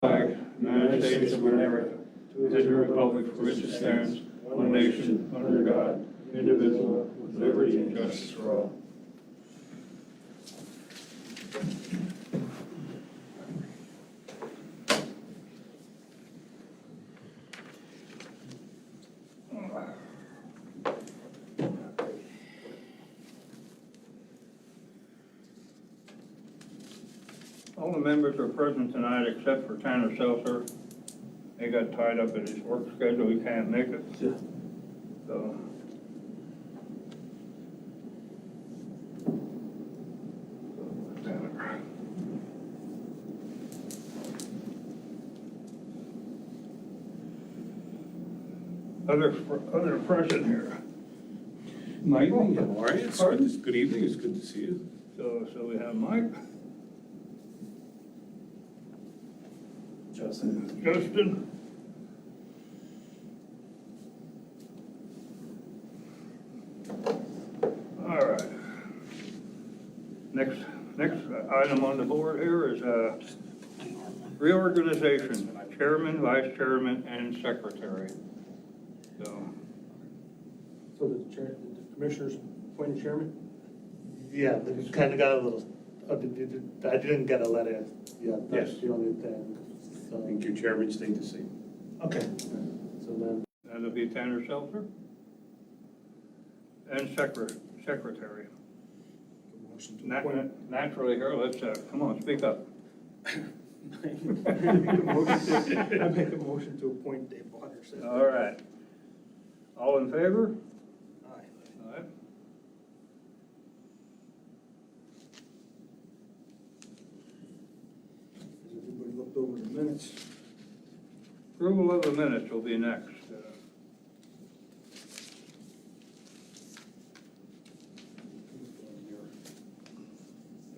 Flag, United States of America, to the republic for which it stands, one nation, under God, indivisible, with liberty and justice for all. All the members are present tonight except for Tanner Seltzer. He got tied up in his work schedule, he can't make it. Yeah. So. Tanner. Other present here. Mike, how are you? It's good evening, it's good to see you. So we have Mike, Justin. All right. Next item on the board here is reorganization, chairman, vice chairman, and secretary. So the commissioners appointed chairman? Yeah, they kind of got a little, I didn't get a letter yet, that's Yes. the only thing. I So, think your chairman stayed the same. okay, so then, that'll be Tanner Seltzer. And secretary. Motion to appoint. Naturally here, let's, come on, speak up. I make a motion to appoint Dave Waters. All right. All in favor? Aye. All right. Has everybody looked over the minutes? Approval of the minutes will be next.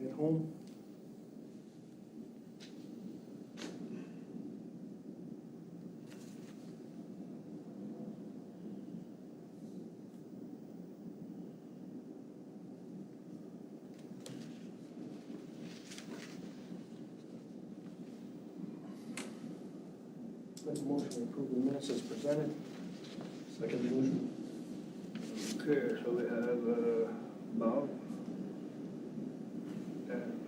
At home? Make a motion to approve the minutes as presented. Second motion. Okay, so we have Bob. And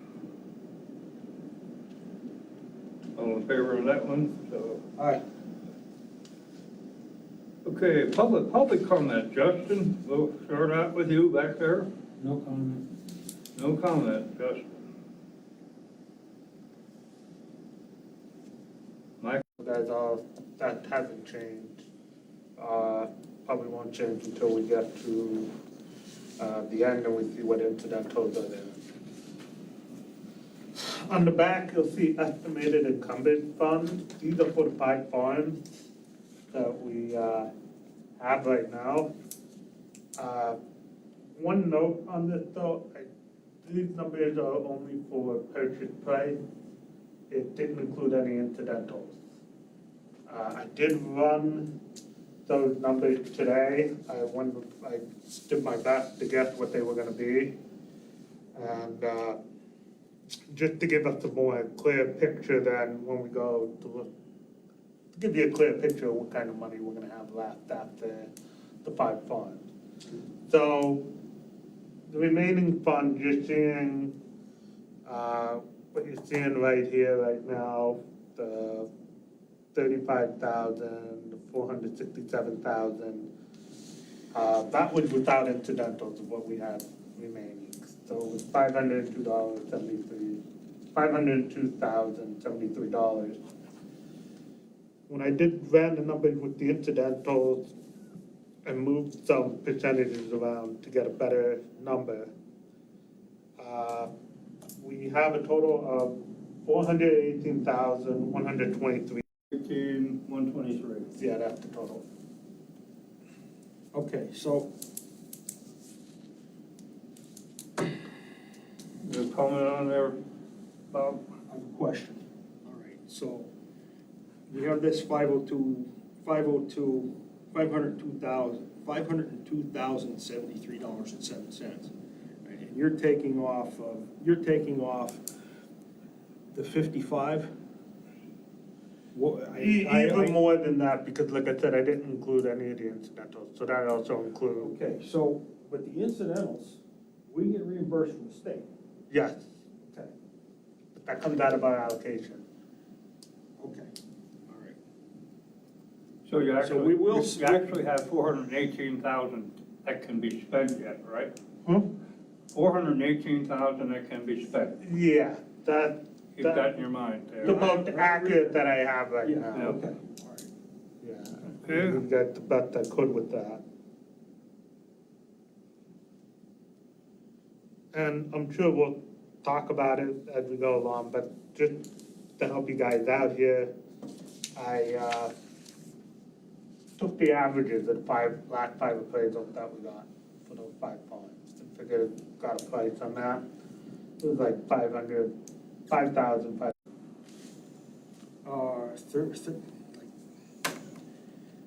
all in favor of that one? So, Aye. okay, public comment. Justin, we'll start out with you back there. No comment. No comment, Justin. Mike? that's all, that hasn't changed. Probably won't change until we get to, the end and we see what incidentals are there. On the back, you'll see estimated incumbent funds. These are for the 5 farms that we have right now. One note on this though, these numbers are only for purchase price. It didn't include any incidentals. I did run those numbers today. I did my best to guess what they were gonna be. And just to give us a more clear picture than when we go to look, to give you a clear picture of what kind of money we're gonna have left after the 5 funds. So the remaining funds, you're seeing, what you're seeing right here, right now, the 35,000, the 467,000. That was without incidentals of what we had remaining. So it was $502.73, $502,073. When I ran the numbers with the incidentals and moved some percentages around to get a better number, we have a total of 418,123. 123. Yeah, that's the total. Okay, so Your comment on there, Bob? I have a question. All right, so we have this 502,073.07. Right, and you're taking off the 55? Even more than that, because like I said, I didn't include any of the incidentals, so that also includes, Okay, so, but the incidentals, we get reimbursed from the state. yes, Okay, that comes out of our allocation. okay, all right. So you So we will- you actually have 418,000 that can be spent yet, right? 418,000 that can be spent. Yeah, Keep that in your mind the there. most accurate that I have right Yeah, now. okay, all right. Yeah, Yeah. we got the best I could with that. And I'm sure we'll talk about it as we go along, but just to help you guys out here, I took the averages of last five appraisals that we got for those 5 farms and figured, got a price on that. It was like 5,000.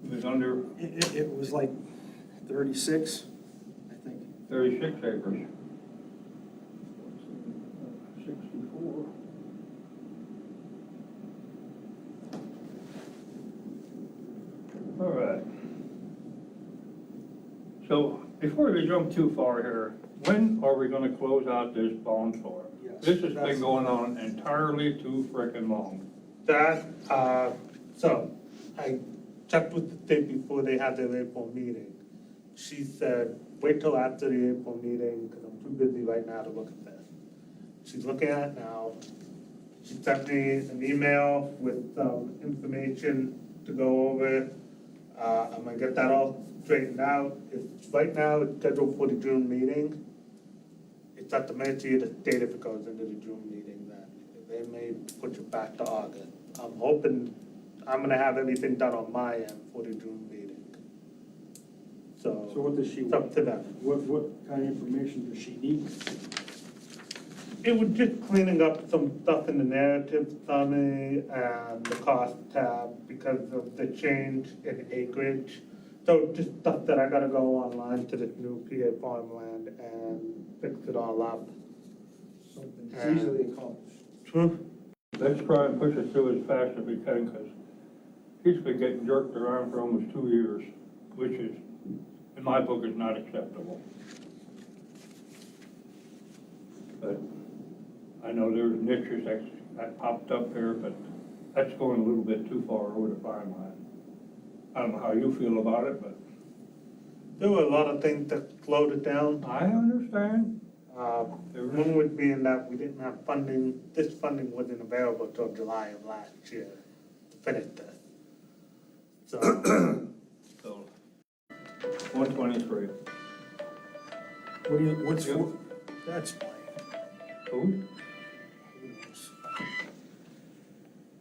It was under It was like 36, I think. 36 acres. 64. All right. So before we jump too far here, when are we gonna close out this bond for it? Yes, This has that's- been going on entirely too frickin' long. That, so, I checked with the state before they had their April meeting. She said, wait till after the April meeting, because I'm too busy right now to look at this. She's looking at it now. She sent me an email with some information to go over. I'm gonna get that all straightened out. Right now, it's scheduled for the June meeting. It's at the mercy of the state if it goes into the June meeting then. They may push it back to August. I'm hoping, I'm gonna have everything done on my end for the June meeting. So what does she, It's up to them. what kind of information does she need? It was just cleaning up some stuff in the narrative summary and the cost tab because of the change in acreage. So just stuff that I gotta go online to the new PA farmland and fix it all up. Something that's easily accomplished. True. Let's try and push it through as fast as we can, because he's been getting jerked around for almost 2 years, which is, in my book, is not acceptable. But I know there's niches that popped up here, but that's going a little bit too far over the farmland. I don't know how you feel about it, but There were a lot of things that slowed it down. I understand. One would be in that we didn't have funding, this funding wasn't available till July of last year to finish this. So, So, 123. What do you, what's for, that's fine. Who? Who knows?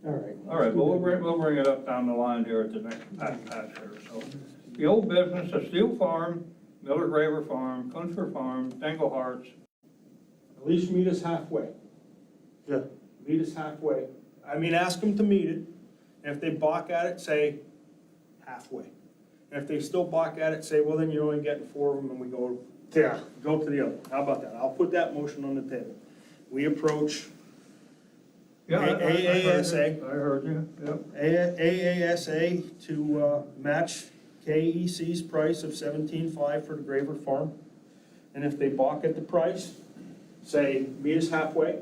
All right. All right, well, we'll bring it up down the line here at the next pass here, so. The old business of Steel Farm, Miller Graver Farm, Kunster Farm, Dangle Hearts. At least meet us halfway. yeah, Meet us halfway. I mean, ask them to meet it, and if they balk at it, say halfway. And if they still balk at it, say, well, then you're only getting 4 of them, and we go yeah. to the other. How about that? I'll put that motion on the table. We approach Yeah, I heard you. AASA. I heard you, yep. AASA to match KEC's price of $17,500 for the Graver Farm. And if they balk at the price, say, meet us halfway.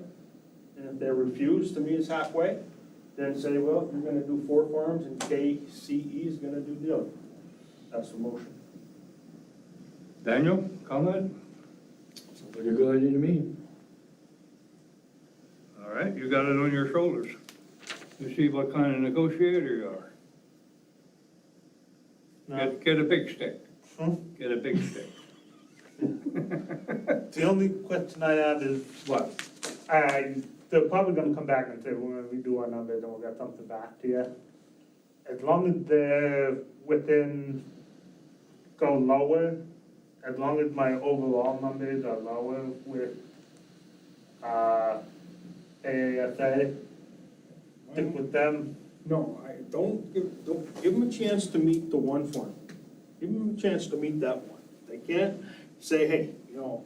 And if they refuse to meet us halfway, then say, well, you're gonna do 4 farms and KCE is gonna do the other. That's the motion. Daniel, comment? Sounds like a good idea to me. All right, you got it on your shoulders. You see what kind of negotiator you are. No. Get a big stick, Hmm? get a big stick. The only question I have is, What? they're probably gonna come back and say, we're gonna redo our numbers and we'll get something back to you. As long as they're within, go lower, as long as my overall numbers are lower with, AASA, stick with them. No, don't give them a chance to meet the one farm. Give them a chance to meet that one. They can't say, hey, you know,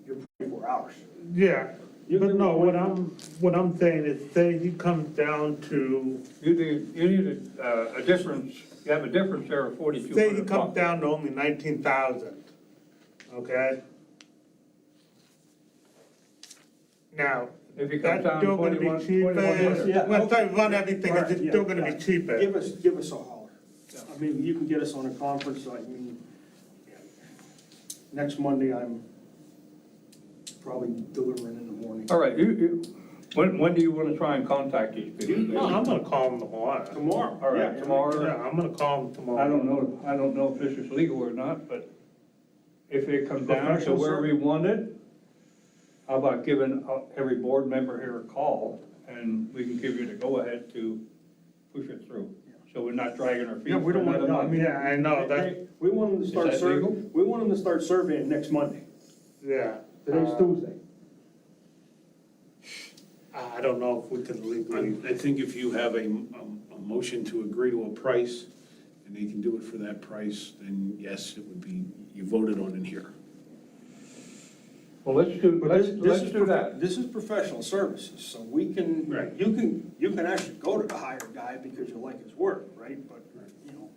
you're 24 hours. Yeah, But no, what I'm saying is, say he comes down to, You need a difference, you have a difference there of 4,200 say he comes bucks. down to only 19,000, okay? Now, If he comes that's down still gonna 21, be cheaper, 2,100. Yeah, once I okay. run everything, Alright, it's yeah, still gonna yeah. be cheaper. Give us a holler. I mean, you can get us on a conference, I mean, yeah. Next Monday, I'm probably delivering in the morning. All right, when do you want to try and contact these people? No, I'm gonna call him tomorrow. Tomorrow. All right, yeah. tomorrow. Yeah, I'm gonna call him tomorrow. I don't know if this is legal or not, but if it comes down to Professional where we service. want it, how about giving every board member here a call, and we can give you the go-ahead to push it through, so we're not dragging our feet Yeah, we for don't want, another no, I month. mean. Yeah, I know that. We want them to start that legal? we want them to start surveying next Monday. Yeah. Today's Tuesday. I don't know if we can legally. I think if you have a motion to agree to a price, and they can do it for that price, then yes, it would be, you voted on it here. Well, let's do that. This is professional services, so we can, Right. you can actually go to the hired guy because you like his work, right? But, you know,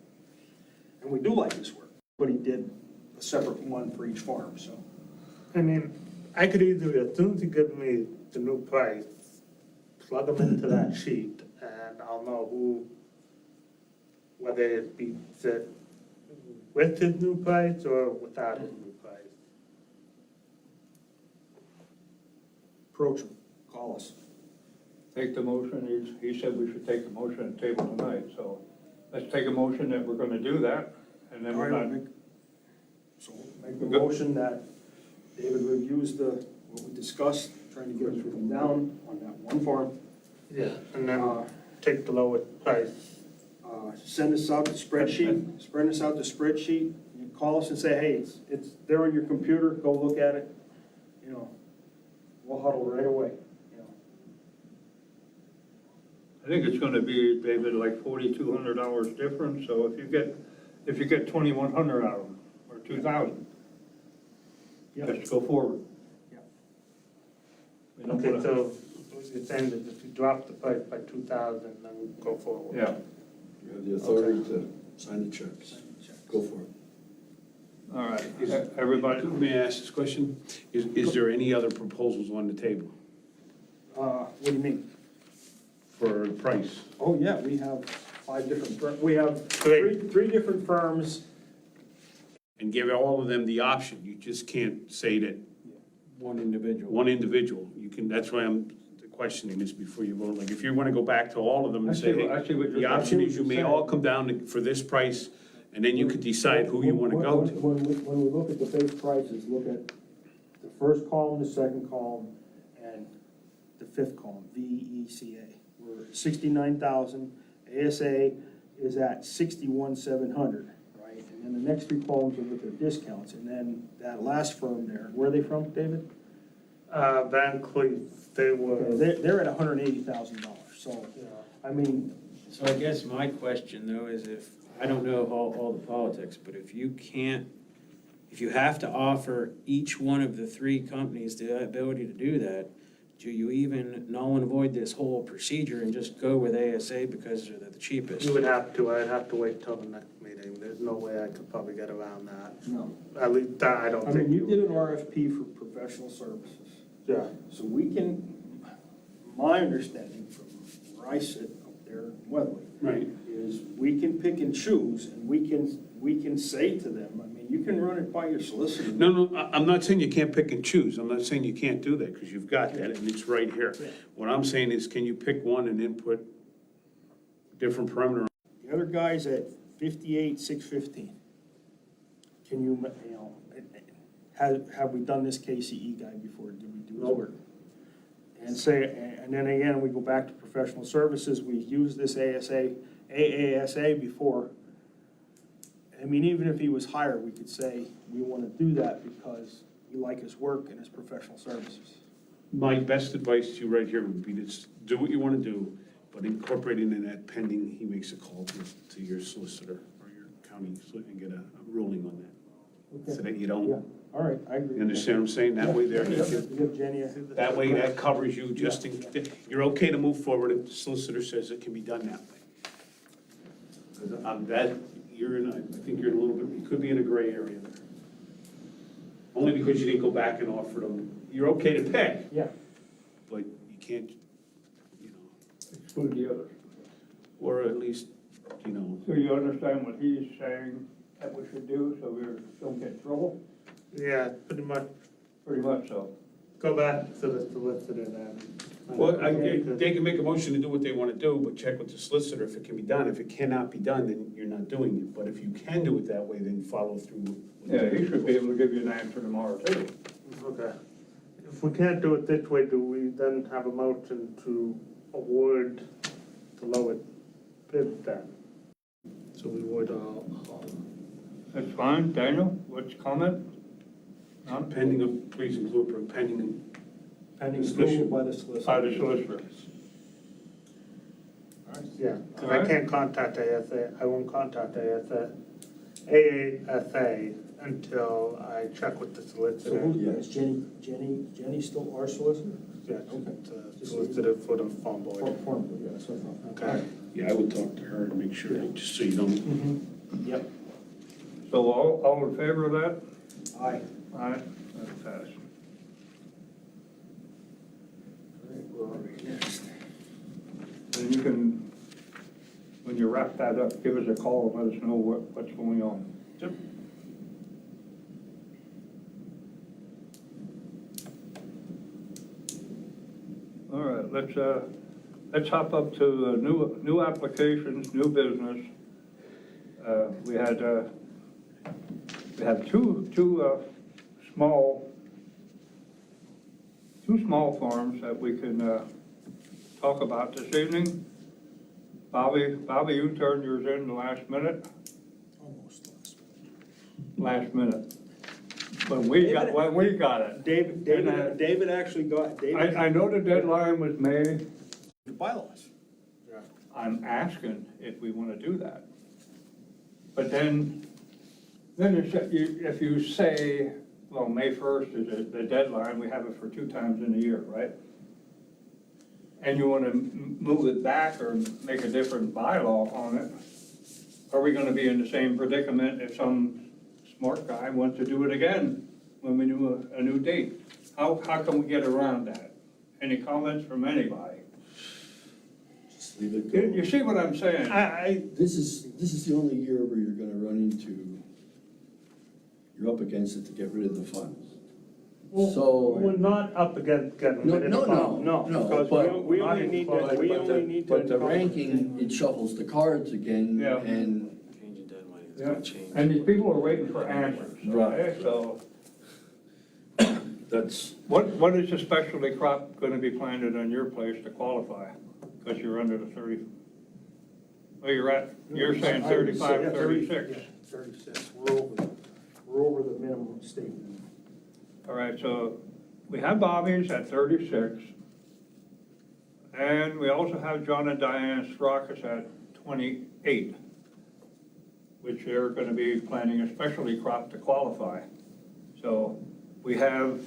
and we do like his work, but he did a separate one for each farm, so. I mean, I could easily, as soon as you give me the new price, plug them into that sheet, and I'll know who, whether it be set with his new price or without his new price. Approach him, call us. Take the motion, he said we should take the motion and table tonight, so let's take a motion that we're gonna do that, and then we're not, So make the motion that David reviews what we discussed, trying to get us to come down on that one farm. Yeah. And then take the lowest price. Send us out the spreadsheet, you call us and say, hey, it's there on your computer, go look at it, you know, we'll huddle right away, you know. I think it's gonna be, David, like $4,200 difference, so if you get 2,100 out of them, or 2,000, Yep. just go forward. Yep. We don't Okay, wanna- so what you're saying is if you drop the price by 2,000, then we go forward. Yeah, You have the authority to sign the checks. Go for it. all right, everybody, May I ask this question? Is there any other proposals on the table What do you mean? for price? Oh, yeah, we have 5 different, we have three different firms. And give all of them the option, you just can't say that One individual. one individual, you can, that's why I'm questioning this before you vote, like, if you wanna go back to all of them and say, I see what you're the option is you may all come down for this price, and then you could decide who you wanna go to. When we look at the base prices, look at the first column, the second column, and the fifth column, VECA. We're at 69,000, ASA is at 61,700, right? And then the next 3 columns are with their discounts, and then that last firm there, where are they from, David? Van Cleef, they were, They're at $180,000, so, I mean, So I guess my question though is if, I don't know all the politics, but if you have to offer each one of the 3 companies the ability to do that, do you even null and void this whole procedure and just go with ASA because they're the cheapest? you would have to, I'd have to wait till the next meeting. There's no way I could probably get around that. no. At least that I don't I think. mean, you did an RFP for professional services. Yeah. So we can, my understanding from where I sit up there in Weatherly, Right. is we can pick and choose, and we can say to them, I mean, you can run it by your solicitor. No, I'm not saying you can't pick and choose, I'm not saying you can't do that, because you've got that, and it's right here. What I'm saying is, can you pick one and then put different parameter? The other guy's at 58,615. Can you, have we done this KCE guy before? Did we do his work? And then again, we go back to professional services, we used this AASA before. I mean, even if he was hired, we could say, we want to do that because we like his work and his professional services. My best advice to you right here would be to do what you want to do, but incorporating in that pending, he makes a call to your solicitor or your county and get a ruling on that, so that you Yeah, don't All right, I agree. You understand what I'm saying? That way there, you Yep, can- give Jenny a. that way that covers you just in, you're okay to move forward if the solicitor says it can be done that way. Because that, you're in, I think you're in a little bit, you could be in a gray area there. Only because you didn't go back and offer them, you're okay to pick, Yeah, but you can't, you know, Exclude the others. or at least, you know, So you understand what he's saying that we should do, so we don't get in trouble? Yeah, pretty much, Pretty much so. go back to the solicitor then. well, they can make a motion to do what they want to do, but check with the solicitor if it can be done. If it cannot be done, then you're not doing it. But if you can do it that way, then follow through. with Yeah, it. he should be able to give you an answer tomorrow too. Okay. If we can't do it this way, do we then have a motion to award the lower bid then? So we would, That's fine. Daniel, what's your comment? None? Pending, please include pending. pending approval by the solicitor. By the solicitor. yeah, All I right. can't contact ASA, I won't contact ASA until I check with the So solicitor. who, is Jenny still our solicitor? Yeah, Okay. the solicitor for the farm For, board. yeah, that's what I thought. Okay. Yeah, I would talk to her and make sure, just so you don't. Yep. So all in favor of that? Aye. Aye. That's passed. And you can, when you wrap that up, give us a call and let us know what's going on. Yep. All right, let's hop up to new applications, new business. We have two small farms that we can talk about this evening. Bobby, you turned yours in the last minute? Almost last. Last minute. When we got it. David actually got, I know the deadline was May. the bylaws. I'm asking if we want to do that. But then if you say, well, May 1st is the deadline, we have it for 2 times in a year, right? And you want to move it back or make a different bylaw on it, are we going to be in the same predicament if some smart guy wants to do it again when we do a new date? How can we get around that? Any comments from anybody? Just leave it You go. see what I'm saying? This is the only year where you're gonna run into, you're up against it to get rid of the funds. So. We're not up against getting No, rid of the no, farm. no, Because but. we only need to, we only need to. But the ranking, it shuffles the cards again, Yeah. and Change the deadline, it's Yeah, gonna change. and these people are waiting for answers, okay? So that's, what is the specialty crop gonna be planted on your place to qualify? Because you're under the 30, well, you're saying 35, Yeah, 36. yeah, 36, we're over the minimum statement. All right, so we have Bobby's at 36. And we also have John and Diane Strauss at 28, which they're gonna be planting a specialty crop to qualify. So we have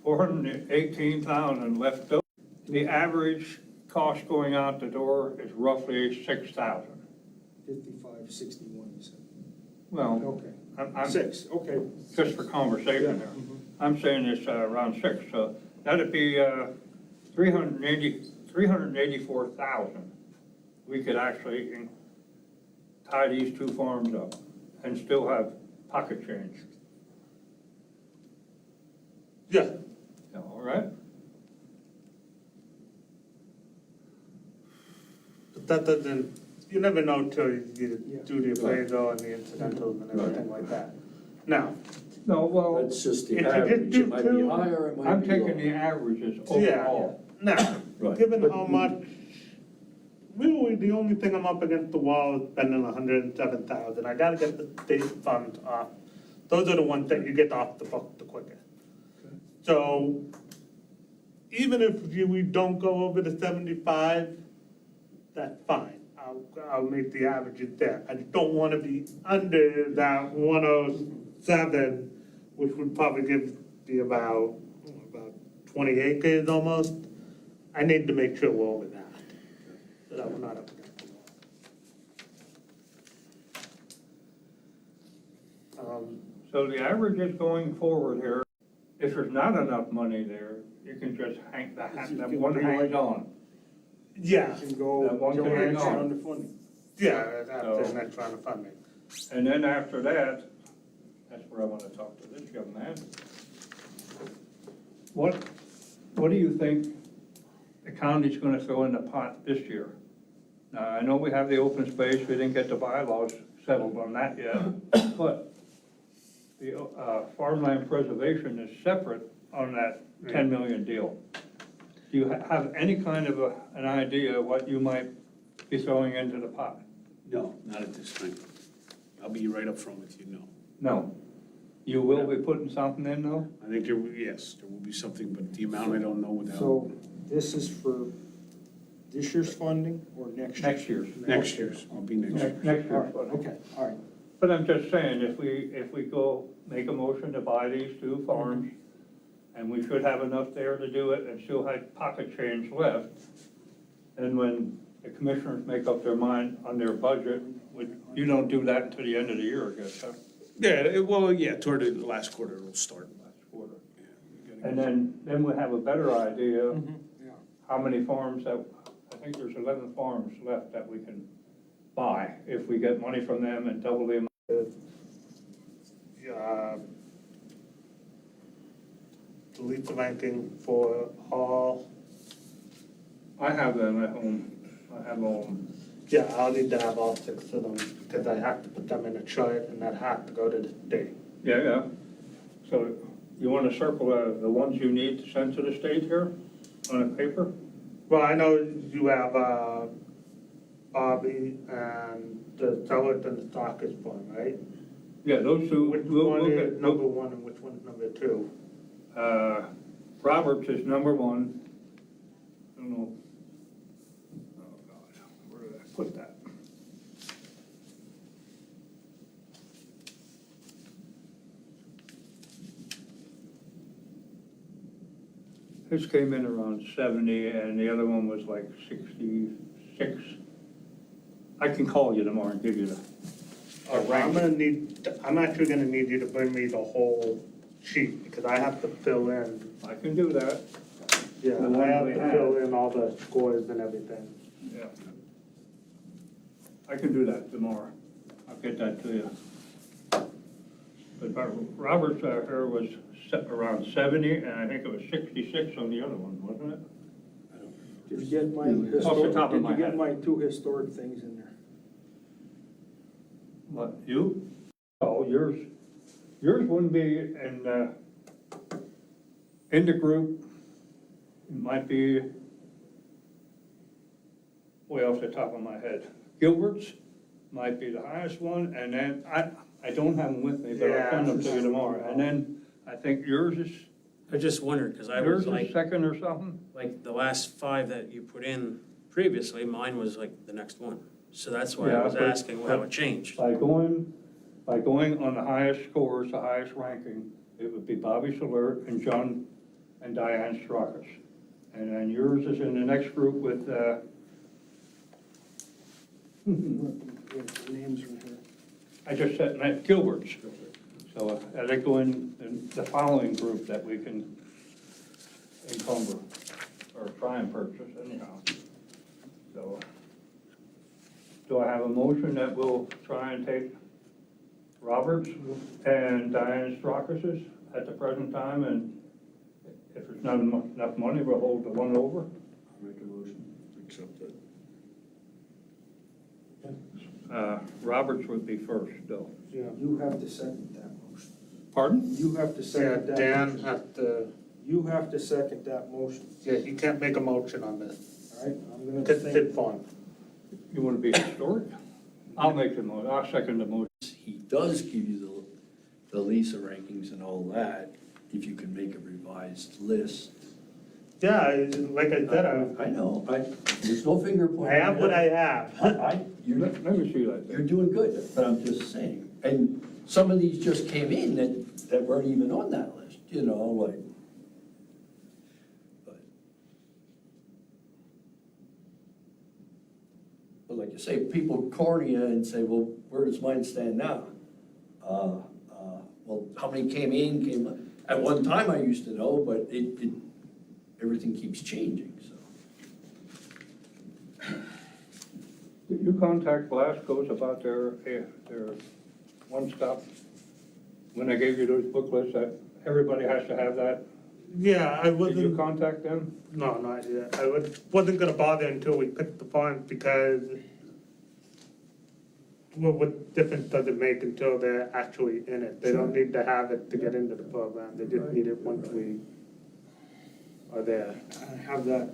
418,000 left over. The average cost going out the door is roughly 6,000. 55, 61, you said. Well, Okay. I'm, 6, okay. just for conversation here. I'm saying it's around 6, so that'd be 384,000. We could actually tie these 2 farms up and still have pocket change. Yeah, All right? but that doesn't, you never know till you Yeah. do the appraisal and the incidentals and everything like that. Now, No, well, that's just the If you did average, do it might be two- higher, it might I'm be taking the lower. averages yeah, overall. now, Right. given how much, really, the only thing I'm up against the wall is spending 107,000. I gotta get the state funds off. Those are the ones that you get off the book the quickest. So even if we don't go over the 75, that's fine. I'll make the averages there. I don't wanna be under that 107 which would probably give you about 20 acres almost. I need to make sure we're over that, so that we're not up against the wall. So the average is going forward here, if there's not enough money there, you can just hang, that one hangs on. Yeah, You can go, That one Joe can hang Manchin on. on the funding. yeah, after So- the next round of funding. And then after that, that's where I wanna talk to this young man. What do you think the county's gonna throw in the pot this year? Now, I know we have the open space, we didn't get the bylaws settled on that yet, but the farmland preservation is separate on that 10 million deal. Do you have any kind of an idea what you might be throwing into the pot? No, not at this time. I'll be right up front with you, no. No. You will be putting something in though? I think yes, there will be something, but the amount I don't know without. So this is for this year's funding or next year? Next year's. Next year's, I'll be next year. Next All year. right, okay, all right. But I'm just saying, if we go make a motion to buy these two farms, and we should have enough there to do it and still have pocket change left, and when the commissioners make up their mind on their budget, you don't do that until the end of the year, I guess, huh? Yeah, well, yeah, toward the last quarter it'll start. Last quarter. Yeah. And then we'll have a better idea Yeah. how many farms that, I think there's 11 farms left that we can buy if we get money from them and double the amount. Delete the ranking for all, I have them at home. I have all of them. yeah, I'll need to have all 6 of them, because I have to put them in a chart, and that has to go to the state. Yeah, yeah. So you want to circle the ones you need to send to the state here on a paper? Well, I know you have, Bobby and the Zealot and the Stockers one, right? Yeah, those two. Which we'll one get- is number 1 and which one is number 2? Roberts is number 1. I don't know. Oh, God, where did I put that? His came in around 70 and the other one was like 66. I can call you tomorrow and give you the. I'm actually gonna need you to bring me the whole sheet, because I have to fill in, I can do that, yeah, The one I have we to have. fill in all the scores and everything. yeah. I can do that tomorrow. I'll get that to you. But Robert's here was around 70, and I think it was 66 on the other one, wasn't it? Did you get my Off the historic, top of did my you get head. my 2 historic things in there? What, you? Oh, yours wouldn't be in the group. It might be way off the top of my head. Gilbert's might be the highest one, and then, I don't have them with me, but I'll send them to you tomorrow. And then, I think yours is, I just wondered, because I yours was is like, second or something? the last 5 that you put in previously, mine was like the next one. So that's why Yeah, I was but- asking how it changed. By going on the highest scores, the highest ranking, it would be Bobby Salert and John and Diane Strauss. And then yours is in the next group with, Yeah, the names are in here. I just said, Matt Gilbert's. So they go in the following group that we can encumber or try and purchase anyhow. So, do I have a motion that we'll try and take Roberts and Diane Strauss's at the present time, and if there's not enough money, we'll hold the one over? I'll make a motion. Accept it. Roberts would be first, though. Yeah. You have to second that motion. Pardon? You have to Yeah, second that. Dan motion. has to, You have to second that motion, yeah, you can't make a motion on this. all right? I'm gonna It's think. Fit Farm. You want to be historic? I'll make the motion, I'll second the motion. He does give you the Lisa rankings and all that, if you can make a revised list. Yeah, like I said, I know, there's no finger pointing. I have what I have. You're Let me see that. you're doing good, but I'm just saying, and some of these just came in that weren't even on that list, you know, like. But like you say, people corner you and say, well, where does mine stand now? Well, how many came, at one time I used to know, but everything keeps changing, so. Did you contact Glasgow's about their one-stop? When they gave you those booklets that everybody has to have that? Yeah, I Did you wasn't, contact them? no, not yet. Wasn't gonna bother until we picked the font because what difference does it make until they're actually in it? They don't need to have it to get into the program, they just need it once we are there. I have that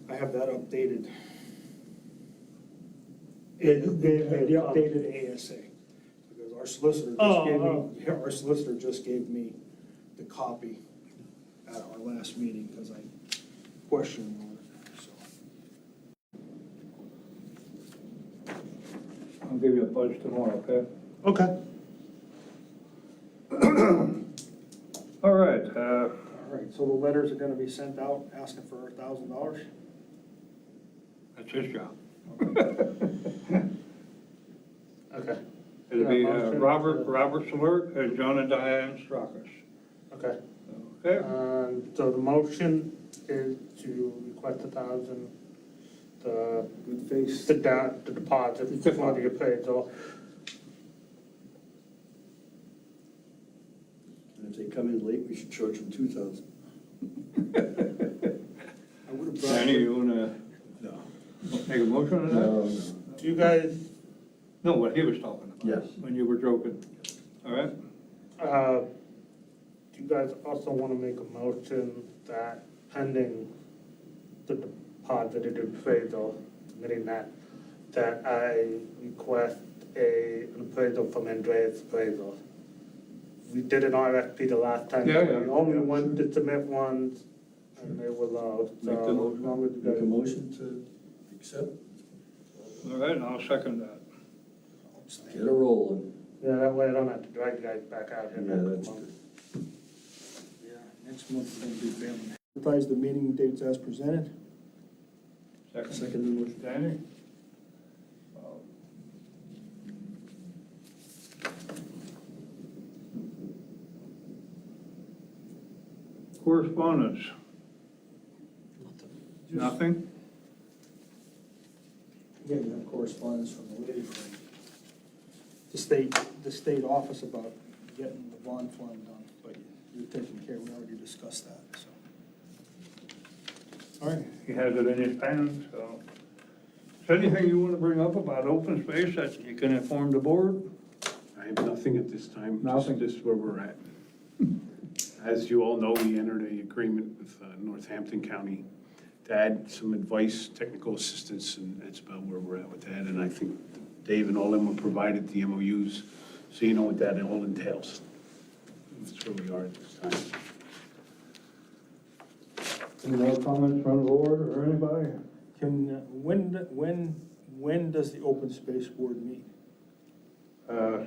updated. The updated ASA, because our solicitor just gave me the copy at our last meeting, because I questioned on it, so. I'll give you a buzz tomorrow, okay? Okay. All right, All right, so the letters are gonna be sent out asking for $1,000? that's his job. Okay. It'll be Motion Robert to- Salert and John and Diane Strauss. Okay. Okay? So the motion is to request 1,000, the Good face. the deposit for the appraisal. And if they come in late, we should charge them 2,000. I would have brought. Danny, you wanna No. make a motion on that? No. Do you guys, No, what he was talking about. Yes. When you were joking. All right? do you guys also want to make a motion that pending the deposited appraisal, submitting that I request an appraisal from Andreas Appraisal? We did an RFP the last time. Yeah, yeah. We only wanted to submit ones, and they were low, so Make the as long as you Make a guys. motion to accept, All right, and I'll second that. get it rolling. Yeah, that way I don't have to drag you guys back out here. Yeah, next that's month. Yeah, next month we're gonna do family. Advertise the meeting dates as presented. Second motion. Danny? Correspondence? Nothing? Yeah, we have correspondence from the lady from the state office about getting the bond fund done, but you're taking care, we already discussed that, so. All right, he has it in his pen, so. Is there anything you want to bring up about open space that you can inform the board? I have nothing at this time. Nothing. Just where we're at. As you all know, we entered an agreement with Northampton County to add some advice, technical assistance, and that's about where we're at with that. And I think Dave and all them were provided the MOUs, so you know what that all entails. That's where we are at this time. Any more comments from the board or anybody? When does the open space board meet? 2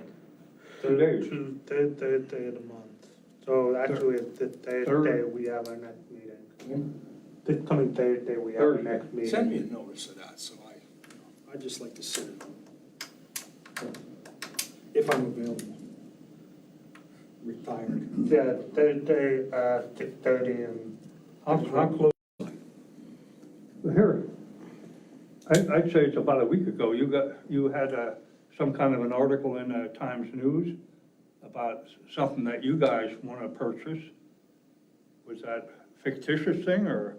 days. Thursday of the month. So actually, it's this Thursday we have our next meeting. This coming Thursday we have our Thursday. next meeting. Send me a notice of that, so I just like to sit it. If I'm available. Retired. Yeah, Thursday, 6:30 and. How close? Here, I'd say it's about a week ago, you had some kind of an article in the Times News about something that you guys want to purchase. Was that fictitious thing, or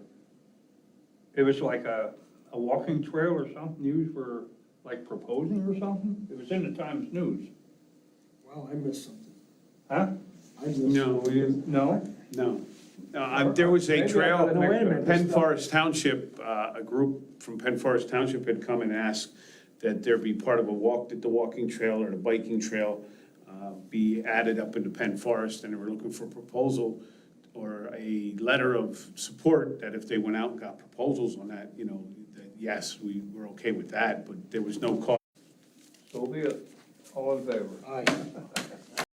it was like a walking trail or something you were like proposing or something? It was in the Times News. Well, I missed something. Huh? I missed No. something. No? No. There was a Maybe I trail, got it No, wait a mixed up. minute. Penn Forest Township, a group from Penn Forest Township had come and asked that there be part of a walk, that the walking trail or the biking trail be added up into Penn Forest, and they were looking for a proposal or a letter of support that if they went out and got proposals on that, that yes, we were okay with that, but there was no cost. So be it. All in favor? Aye.